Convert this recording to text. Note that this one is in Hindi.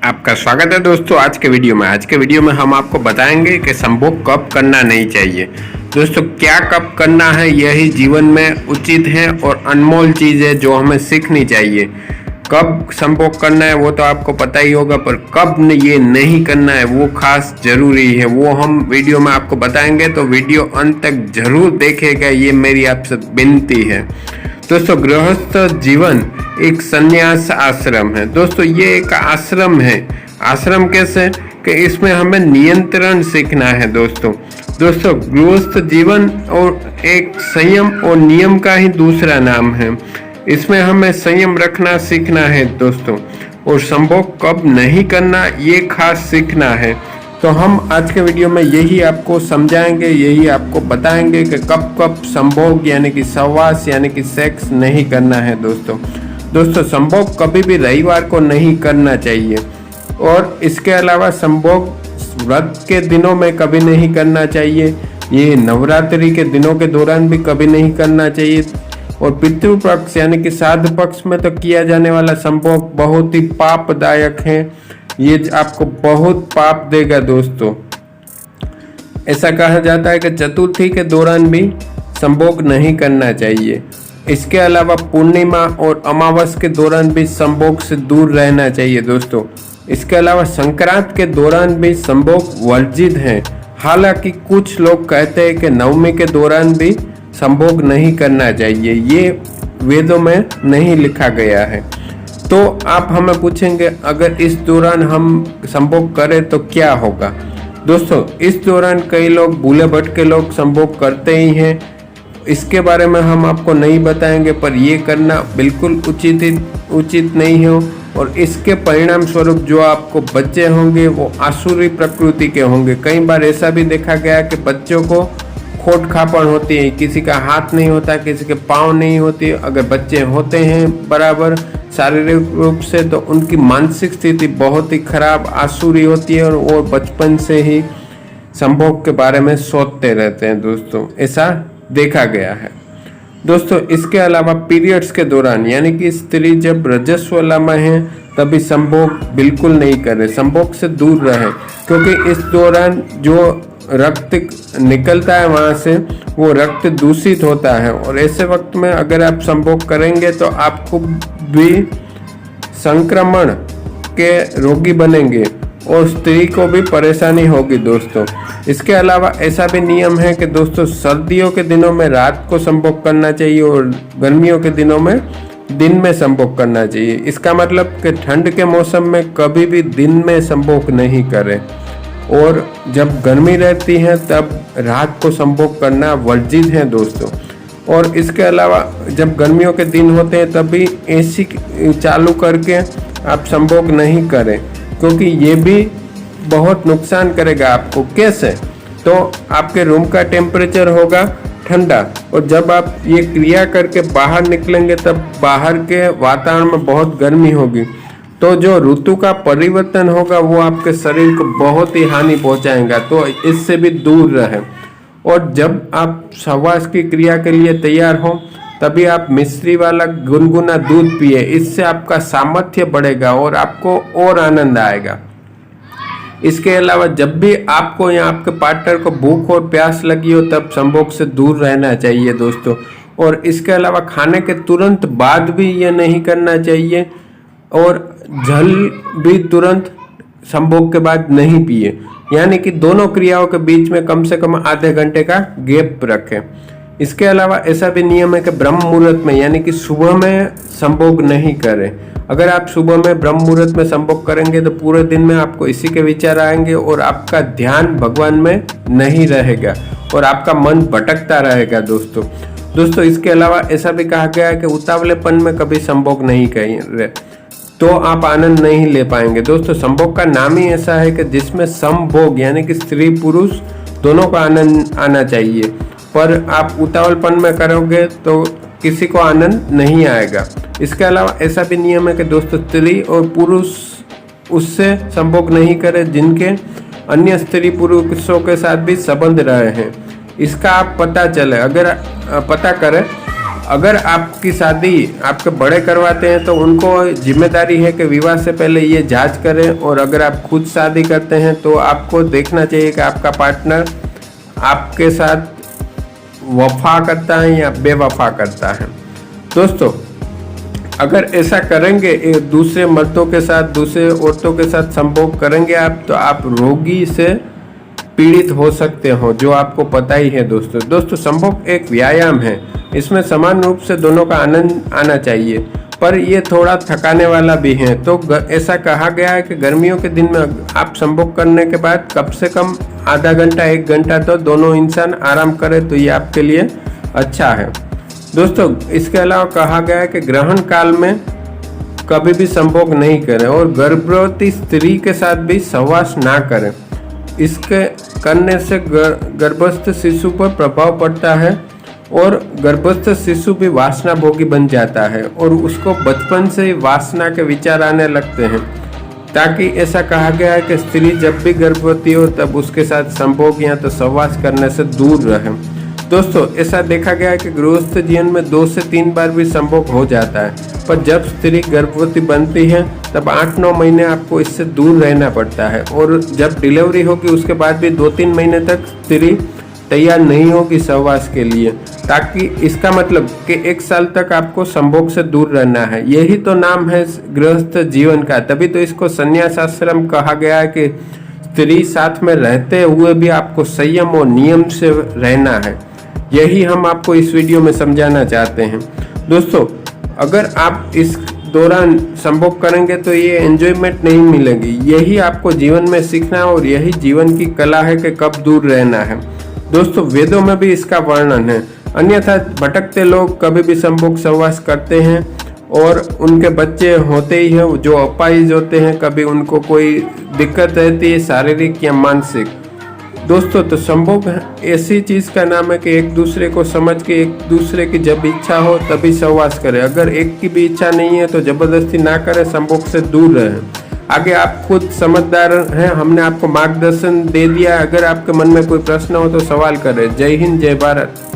आपका स्वागत है दोस्तों आज के वीडियो में हम आपको बताएंगे कि संभोग कब करना नहीं चाहिए। दोस्तों क्या कब करना है यही जीवन में उचित है और अनमोल चीज़ है जो हमें सीखनी चाहिए। कब संभोग करना है वो तो आपको पता ही होगा, पर कब ये नहीं करना है वो खास जरूरी है, वो हम वीडियो में आपको बताएंगे। तो वीडियो अंत तक जरूर देखेगा, ये मेरी आपसे विनती है। दोस्तों गृहस्थ जीवन एक संन्यास आश्रम है। दोस्तों ये एक आश्रम है। आश्रम कैसे कि इसमें हमें नियंत्रण सीखना है। दोस्तों गृहस्थ जीवन और एक संयम और नियम का ही दूसरा नाम है। इसमें हमें संयम रखना सीखना है दोस्तों, और संभोग कब नहीं करना ये खास सीखना है। तो हम आज के वीडियो में यही आपको समझाएंगे, यही आपको बताएंगे कि कब कब संभोग यानी कि सहवास यानी कि सेक्स नहीं करना है। दोस्तों संभोग कभी भी रविवार को नहीं करना चाहिए, और इसके अलावा संभोग व्रत के दिनों में कभी नहीं करना चाहिए। ये नवरात्रि के दिनों के दौरान भी कभी नहीं करना चाहिए। और पितृपक्ष यानी कि श्राद्ध पक्ष में तो किया जाने वाला संभोग बहुत ही पापदायक है, ये आपको बहुत पाप देगा। दोस्तों ऐसा कहा जाता है कि चतुर्थी के दौरान भी संभोग नहीं करना चाहिए। इसके अलावा पूर्णिमा और अमावस के दौरान भी संभोग से दूर रहना चाहिए। दोस्तों इसके अलावा संक्रांत के दौरान भी संभोग वर्जित है। हालांकि कुछ लोग कहते हैं कि नवमी के दौरान भी संभोग नहीं करना चाहिए, ये वेदों में नहीं लिखा गया है। तो आप हमें पूछेंगे अगर इस दौरान हम संभोग करें तो क्या होगा। दोस्तों इस दौरान कई लोग भूले भटके लोग संभोग करते ही हैं, इसके बारे में हम आपको नहीं बताएंगे, पर ये करना बिल्कुल उचित नहीं हो। और इसके परिणाम स्वरूप जो आपको बच्चे होंगे वो आसुरी प्रकृति के होंगे। कई बार ऐसा भी देखा गया कि बच्चों को खोट खापड़ होती है, किसी का हाथ नहीं होता, किसी के पाँव नहीं होती। अगर बच्चे होते हैं बराबर शारीरिक रूप से तो उनकी मानसिक स्थिति बहुत ही खराब आसुरी होती है, और वो बचपन से ही संभोग के बारे में सोचते रहते हैं। दोस्तों ऐसा देखा गया है। दोस्तों इसके अलावा पीरियड्स के दौरान यानी कि स्त्री जब रजस्वला में है तभी संभोग बिल्कुल नहीं करे, संभोग से दूर रहे, क्योंकि इस दौरान जो रक्त निकलता है वहाँ से वो रक्त दूषित होता है, और ऐसे वक्त में अगर आप संभोग करेंगे तो आपको भी संक्रमण के रोगी बनेंगे और स्त्री को भी परेशानी होगी। दोस्तों इसके अलावा ऐसा भी नियम है कि दोस्तों सर्दियों के दिनों में रात को संभोग करना चाहिए और गर्मियों के दिनों में दिन में संभोग करना चाहिए। इसका मतलब कि ठंड के मौसम में कभी भी दिन में संभोग नहीं करें, और जब गर्मी रहती है तब रात को संभोग करना वर्जित है। दोस्तों और इसके अलावा जब गर्मियों के दिन होते हैं तभी एसी चालू करके आप संभोग नहीं करें, क्योंकि ये भी बहुत नुकसान करेगा आपको। कैसे? तो आपके रूम का टेम्परेचर होगा ठंडा, और जब आप ये क्रिया करके बाहर निकलेंगे तब बाहर के वातावरण में बहुत गर्मी होगी, तो जो ऋतु का परिवर्तन होगा वो आपके शरीर को बहुत ही हानि पहुंचाएगा। तो इससे भी दूर रहें। और जब आप सहवास की क्रिया के लिए तैयार हो तभी आप मिश्री वाला गुनगुना दूध पिए, इससे आपका सामर्थ्य बढ़ेगा और आपको और आनंद आएगा। इसके अलावा जब भी आपको या आपके पार्टनर को भूख और प्यास लगी हो तब संभोग से दूर रहना चाहिए। दोस्तों और इसके अलावा खाने के तुरंत बाद भी ये नहीं करना चाहिए, और जल भी तुरंत संभोग के बाद नहीं पिए, यानी कि दोनों क्रियाओं के बीच में कम से कम आधे घंटे का गैप रखें। इसके अलावा ऐसा भी नियम है कि ब्रह्म मुहूर्त में यानी कि सुबह में संभोग नहीं करें। अगर आप सुबह में ब्रह्म मुहूर्त में संभोग करेंगे तो पूरे दिन में आपको इसी के विचार आएंगे और आपका ध्यान भगवान में नहीं रहेगा और आपका मन भटकता रहेगा। दोस्तों इसके अलावा ऐसा भी कहा गया है कि उतावलेपन में कभी संभोग नहीं करें तो आप आनंद नहीं ले पाएंगे। दोस्तों संभोग का नाम ही ऐसा है कि जिसमें समभोग यानी कि स्त्री पुरुष दोनों का आनंद आना चाहिए, पर आप उतावलपन में करोगे तो किसी को आनंद नहीं आएगा। इसके अलावा ऐसा भी नियम है कि दोस्तों स्त्री और पुरुष उससे संभोग नहीं करें जिनके अन्य स्त्री पुरुषों के साथ भी संबंध रहे हैं। इसका आप पता चले अगर पता करें अगर आपकी शादी आपके बड़े करवाते हैं तो उनको जिम्मेदारी है कि विवाह से पहले ये जांच करें, और अगर आप खुद शादी करते हैं तो आपको देखना चाहिए कि आपका पार्टनर आपके साथ वफा करता है या बेवफा करता है। दोस्तों, अगर ऐसा करेंगे, दूसरे मर्दों के साथ, दूसरे औरतों के साथ संभोग करेंगे आप, तो आप रोगी से पीड़ित हो सकते हो, जो आपको पता ही है। दोस्तों संभोग एक व्यायाम है, इसमें समान रूप से दोनों का आनंद आना चाहिए, पर यह थोड़ा थकाने वाला भी है। तो ऐसा कहा गया है कि गर्मियों के दिन में आप संभोग करने के बाद कम से कम आधा घंटा 1 घंटा तो दोनों इंसान आराम करें, तो ये आपके लिए अच्छा है। दोस्तों, इसके अलावा कहा गया है कि ग्रहण काल में कभी भी संभोग नहीं करें, और गर्भवती स्त्री के साथ भी सहवास ना करें। इसके करने से गर्भस्थ शिशु पर प्रभाव पड़ता है, और गर्भस्थ शिशु भी वासना भोगी बन जाता है, और उसको बचपन से ही वासना के विचार आने लगते हैं। ताकि ऐसा कहा गया है कि स्त्री जब भी गर्भवती हो तब उसके साथ संभोग या तो सहवास करने से दूर रहे। दोस्तों, ऐसा देखा गया है कि गृहस्थ जीवन में 2 से 3 बार भी संभोग हो जाता है, पर जब स्त्री गर्भवती बनती है तब 8-9 महीने आपको इससे दूर रहना पड़ता है, और जब डिलीवरी होगी उसके बाद भी 2-3 महीने तक स्त्री तैयार नहीं होगी सहवास के लिए। ताकि इसका मतलब कि 1 साल तक आपको संभोग से दूर रहना है। यही तो नाम है गृहस्थ जीवन का, तभी तो इसको संन्यास आश्रम कहा गया है कि स्त्री साथ में रहते हुए भी आपको संयम और नियम से रहना है। यही हम आपको इस वीडियो में समझाना चाहते हैं। दोस्तों, अगर आप इस दौरान संभोग करेंगे तो ये एंजॉयमेंट नहीं मिलेगी। यही आपको जीवन में सीखना, और यही जीवन की कला है कि कब दूर रहना है। दोस्तों, वेदों में भी इसका वर्णन है। अन्यथा भटकते लोग कभी भी संभोग सहवास करते हैं, और उनके बच्चे होते ही हैं जो अपाहिज होते हैं, कभी उनको कोई दिक्कत रहती है शारीरिक या मानसिक। दोस्तों, तो संभोग ऐसी चीज़ का नाम है कि एक दूसरे को समझ के, एक दूसरे की जब इच्छा हो तभी सहवास करें। अगर एक की भी इच्छा नहीं है तो जबरदस्ती ना करें, संभोग से दूर रहें। आगे आप खुद समझदार हैं, हमने आपको मार्गदर्शन दे दिया। अगर आपके मन में कोई प्रश्न हो तो सवाल करें। जय हिंद, जय भारत।